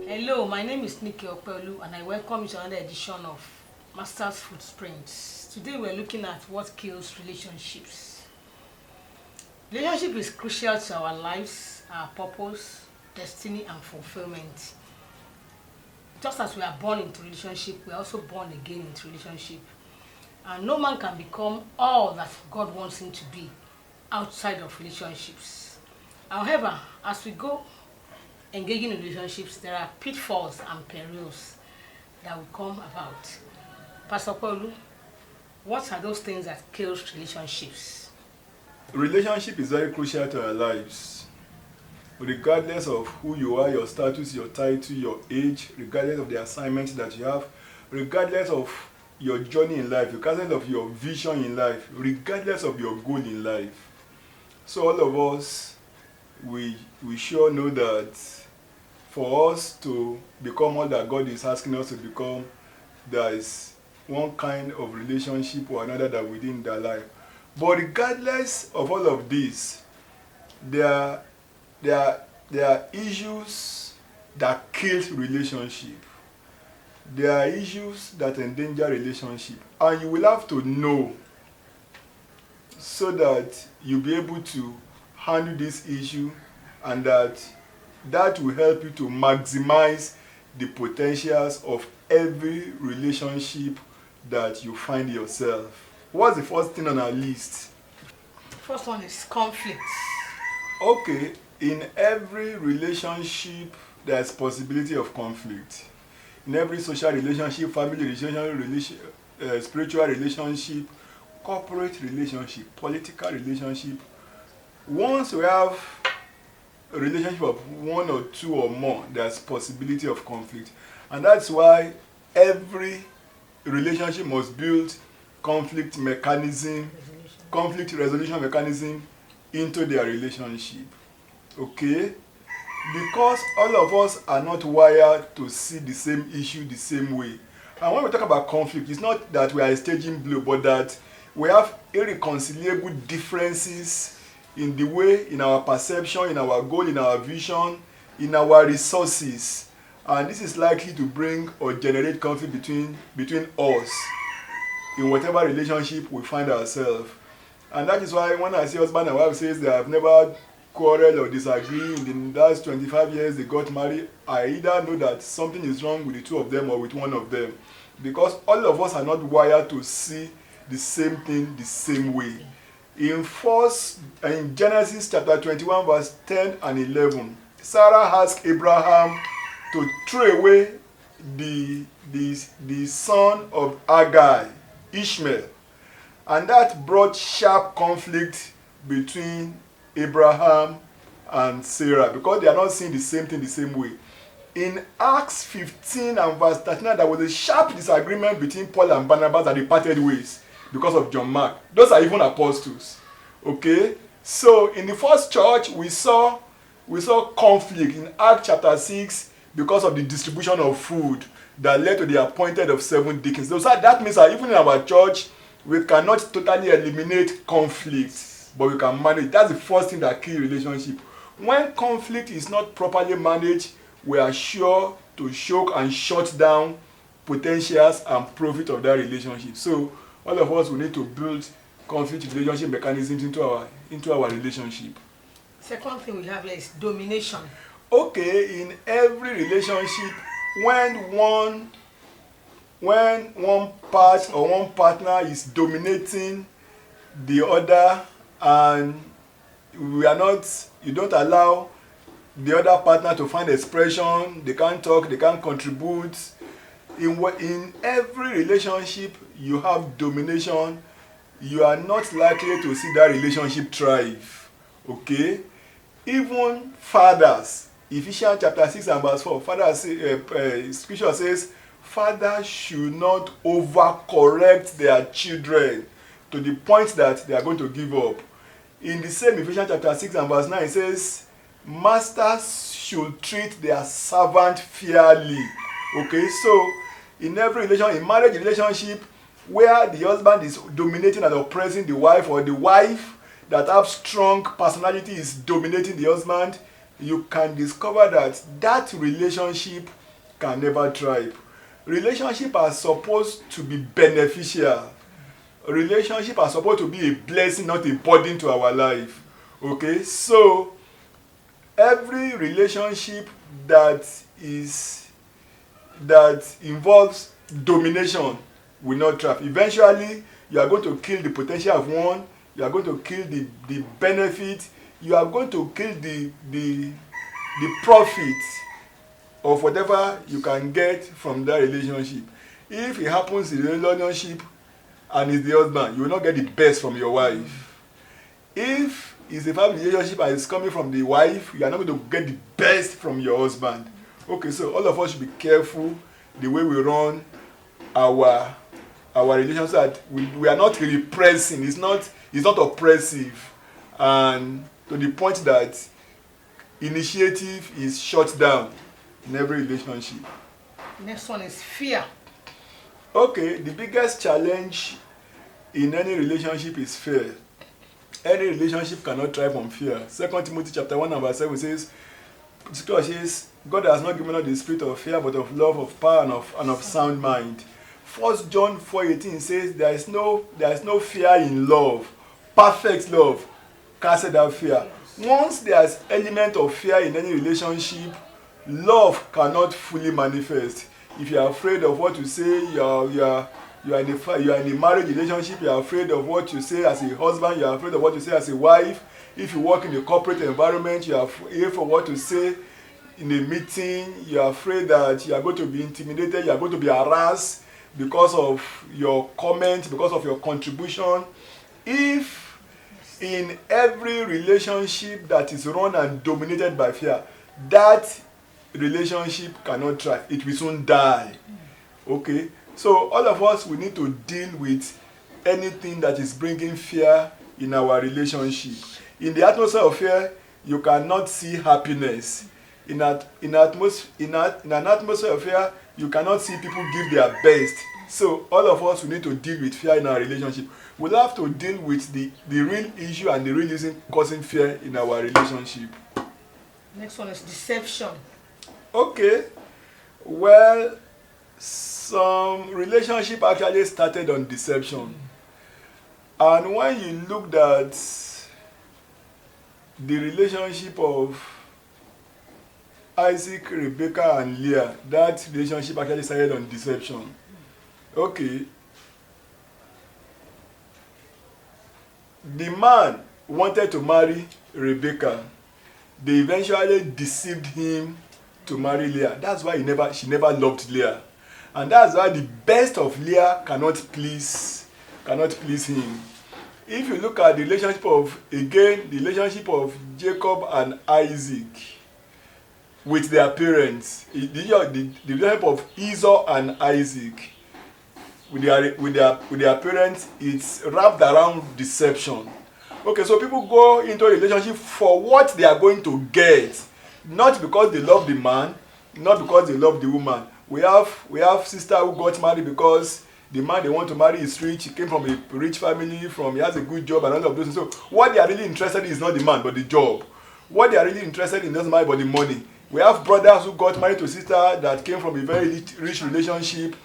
Hello, my name is Nikki Opelu and I welcome you to another edition of Master's Footprints. Today we're looking at what kills relationships. Relationship is crucial to our lives, our purpose, destiny and fulfillment. Just as we are born into relationship, we are also born again into relationship. And no man can become all that God wants him to be outside of relationships. However, as we go engaging in relationships, there are pitfalls and perils that will come about. Pastor Paulu, what are those things that kills relationships? Relationship is very crucial to our lives. Regardless of who you are, your status, your title, your age, regardless of the assignment that you have, regardless of your journey in life, regardless of your vision in life, regardless of your goal in life. So all of us, we sure know that for us to become all that God is asking us to become, there is one kind of relationship or another that we did in their life. But regardless of all of this, there are issues that kill relationship. There are issues that endanger relationship. And you will have to know so that you'll be able to handle this issue, and that will help you to maximize the potentials of every relationship that you find yourself. What's the first thing on our list? First one is conflict. Okay, in every relationship, there's possibility of conflict. In every social relationship, family relationship, spiritual relationship, corporate relationship, political relationship, once we have a relationship of one or two or more, there's possibility of conflict. And that's why every relationship must build conflict resolution mechanism into their relationship. Okay? Because all of us are not wired to see the same issue the same way. And when we talk about conflict, it's not that we are staging blue, but that we have irreconcilable differences in the way, in our perception, in our goal, in our vision, in our resources. And this is likely to bring or generate conflict between us in whatever relationship we find ourselves. And that is why when I see husband and wife says they have never quarreled or disagreed in the last 25 years they got married, I either know that something is wrong with the two of them or with one of them. Because all of us are not wired to see the same thing the same way. In Genesis chapter 21 verse 10 and 11, Sarah asked Abraham to throw away the son of Hagar, Ishmael. And that brought sharp conflict between Abraham and Sarah because they are not seeing the same thing the same way. In Acts 15 and verse 39, there was a sharp disagreement between Paul and Barnabas that they parted ways because of John Mark. Those are even apostles. Okay? So in the first church, we saw conflict in Acts chapter 6 because of the distribution of food that led to the appointed of 7 deacons. So that means that even in our church, we cannot totally eliminate conflict, but we can manage. That's the first thing that kills relationship. When conflict is not properly managed, we are sure to choke and shut down potentials and profit of that relationship. So all of us will need to build conflict relationship mechanisms into our relationship. Second thing we have here is domination. Okay, in every relationship, when one part or one partner is dominating the other and you don't allow the other partner to find expression, they can't talk, they can't contribute. In every relationship you have domination, you are not likely to see that relationship thrive. Okay? Even fathers, Ephesians chapter 6 and verse 4, scripture says, fathers should not overcorrect their children to the point that they are going to give up. In the same Ephesians chapter 6 and verse 9, it says, masters should treat their servant fairly. Okay, so in every in marriage relationship, where the husband is dominating and oppressing the wife, or the wife that have strong personality is dominating the husband, you can discover that that relationship can never thrive. Relationships are supposed to be beneficial. Relationships are supposed to be a blessing, not a burden to our life. Okay, so every relationship that involves domination will not thrive. Eventually, you are going to kill the potential of one, you are going to kill the benefit, you are going to kill the profit of whatever you can get from that relationship. If it happens in the relationship and it's the husband, you will not get the best from your wife. If it's a family relationship and it's coming from the wife, you are not going to get the best from your husband. Okay, so all of us should be careful the way we run our relationship, so that we are not repressing. It's not oppressive, and to the point that initiative is shut down in every relationship. Next one is fear. Okay, the biggest challenge in any relationship is fear. Any relationship cannot thrive on fear. 2 Timothy chapter 1 and verse 7 says, Scripture says, God has not given us the spirit of fear, but of love, of power, and of sound mind. 1 John 4:18 says, there is no fear in love. Perfect love casts out fear. Once there's element of fear in any relationship, love cannot fully manifest. If you are afraid of what to say, you are in a marriage relationship, you are afraid of what you say as a husband, you are afraid of what you say as a wife. If you work in a corporate environment, you are afraid for what to say in a meeting, you are afraid that you are going to be intimidated, you are going to be harassed because of your comment, because of your contribution. If in every relationship that is run and dominated by fear, that relationship cannot thrive, it will soon die. Okay, so all of us, we need to deal with anything that is bringing fear in our relationship. In the atmosphere of fear, you cannot see happiness. In an atmosphere of fear, you cannot see people give their best. So all of us, we need to deal with fear in our relationship. We'll have to deal with the real issue and the real reason causing fear in our relationship. Next one is deception. Okay, well, some relationship actually started on deception. And when you looked at the relationship of Isaac, Rebecca, and Leah, that relationship actually started on deception. Okay. The man wanted to marry Rebecca. They eventually deceived him to marry Leah. That's why she never loved Leah. And that's why the best of Leah cannot please him. If you look at the relationship of Jacob and Isaac with their parents, the relationship of Esau and Isaac with their parents, it's wrapped around deception. Okay, so people go into a relationship for what they are going to get, not because they love the man, not because they love the woman. We have sister who got married because the man they want to marry is rich. He came from a rich family, he has a good job and all of those things. So what they are really interested in is not the man but the job. What they are really interested in doesn't matter but the money. We have brothers who got married to a sister that came from a very rich relationship,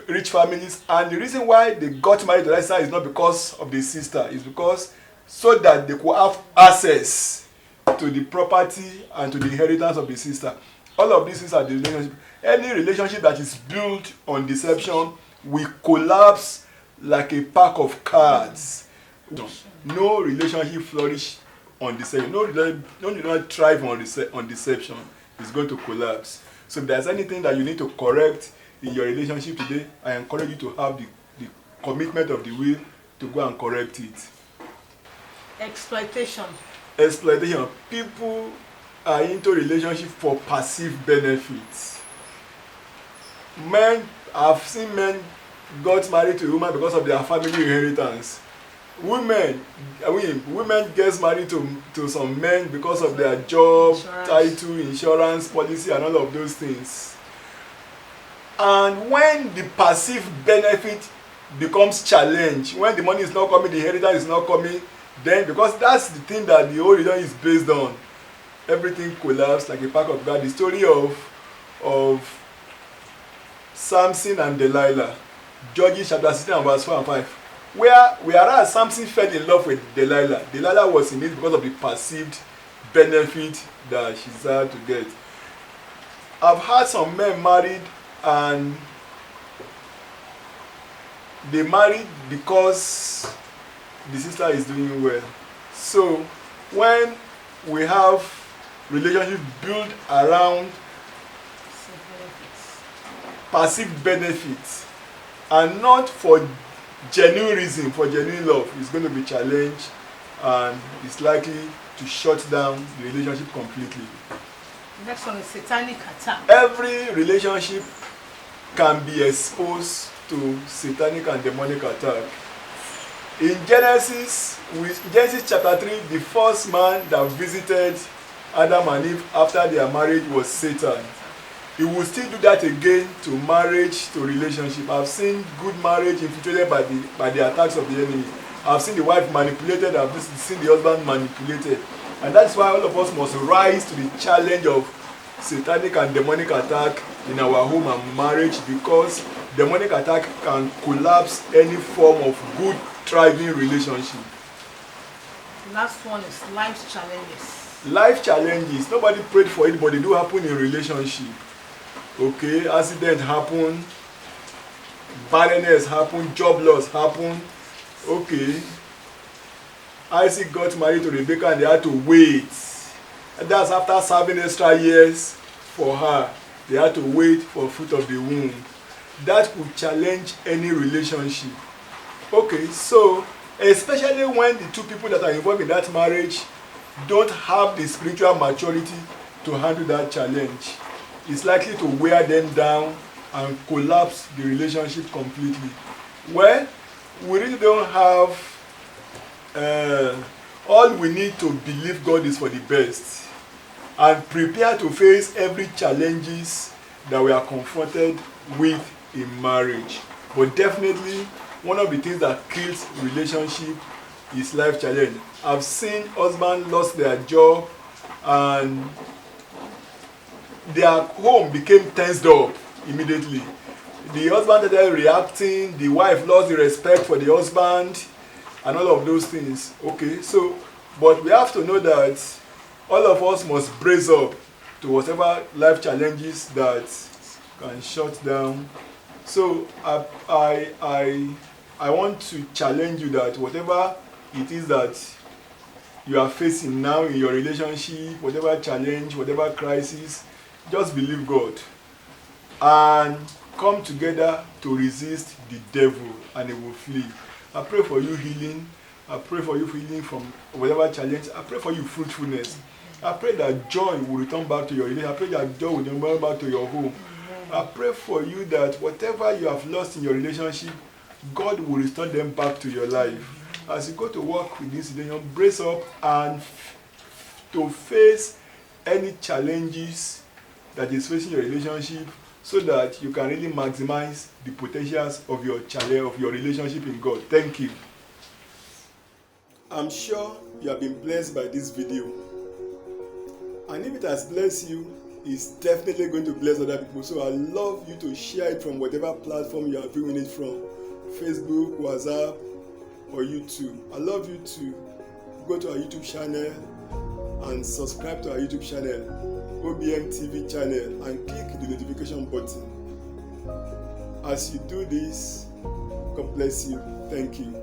rich families, and the reason why they got married to that sister is not because of the sister, it's because so that they could have access to the property and to the inheritance of the sister. All of these are the relationship. Any relationship that is built on deception will collapse like a pack of cards. No relationship flourish on deception. No relationship thrive on deception. It's going to collapse. So if there's anything that you need to correct in your relationship today, I encourage you to have the commitment of the will to go and correct it. Exploitation. People are into relationship for passive benefits. I've seen men got married to a woman because of their family inheritance. Women get married to some men because of their job, title, insurance, policy, and all of those things. And when the passive benefit becomes challenged, when the money is not coming, the inheritance is not coming, then because that's the thing that the whole religion is based on. everything collapsed like a pack of cards. The story of Samson and Delilah, Judges chapter 16 and verse 4 and 5. Whereas Samson fell in love with Delilah, Delilah was in it because of the perceived benefit that she desired to get. I've had some men married and they married because the sister is doing well. So when we have relationship built around perceived benefits and not for genuine reason, for genuine love, it's going to be challenged and it's likely to shut down the relationship completely. The next one is satanic attack. Every relationship can be exposed to satanic and demonic attack. In Genesis chapter 3, the first man that visited Adam and Eve after their marriage was Satan. He will still do that again to marriage, to relationship. I've seen good marriage infiltrated by the attacks of the enemy. I've seen the wife manipulated, I've seen the husband manipulated. And that's why all of us must rise to the challenge of satanic and demonic attack in our home and marriage, because demonic attack can collapse any form of good, thriving relationship. The last one is life challenges. Life challenges, nobody prayed for it, but they do happen in relationship. Okay, accident happen, barrenness happen, job loss happen. Okay, Isaac got married to Rebecca and they had to wait. And that's after serving extra years for her. They had to wait for fruit of the womb. That could challenge any relationship. Okay, so especially when the two people that are involved in that marriage don't have the spiritual maturity to handle that challenge, it's likely to wear them down and collapse the relationship completely. Well, we really don't have all we need to believe God is for the best and prepare to face every challenges that we are confronted with in marriage. But definitely one of the things that kills relationship is life challenge. I've seen husbands lost their job and their home became tensed up immediately. The husband started reacting, the wife lost the respect for the husband, and all of those things. Okay, so, but we have to know that all of us must brace up to whatever life challenges that can shut down. So I want to challenge you that whatever it is that you are facing now in your relationship, whatever challenge, whatever crisis, just believe God and come together to resist the devil and he will flee. I pray for you healing. I pray for you healing from whatever challenge. I pray for you fruitfulness. I pray that joy will return back to your relationship. I pray that joy will return back to your home. I pray for you that whatever you have lost in your relationship, God will restore them back to your life. As you go to work with this relationship, brace up and to face any challenges that is facing your relationship, so that you can really maximize the potentials of your challenge, of your relationship in God. Thank you. I'm sure you have been blessed by this video. And if it has blessed you, it's definitely going to bless other people. So I love you to share it from whatever platform you are viewing it from. Facebook, WhatsApp, or YouTube. I love you to go to our YouTube channel and subscribe to our YouTube channel, OBM TV channel, and click the notification button. As you do this, God bless you. Thank you.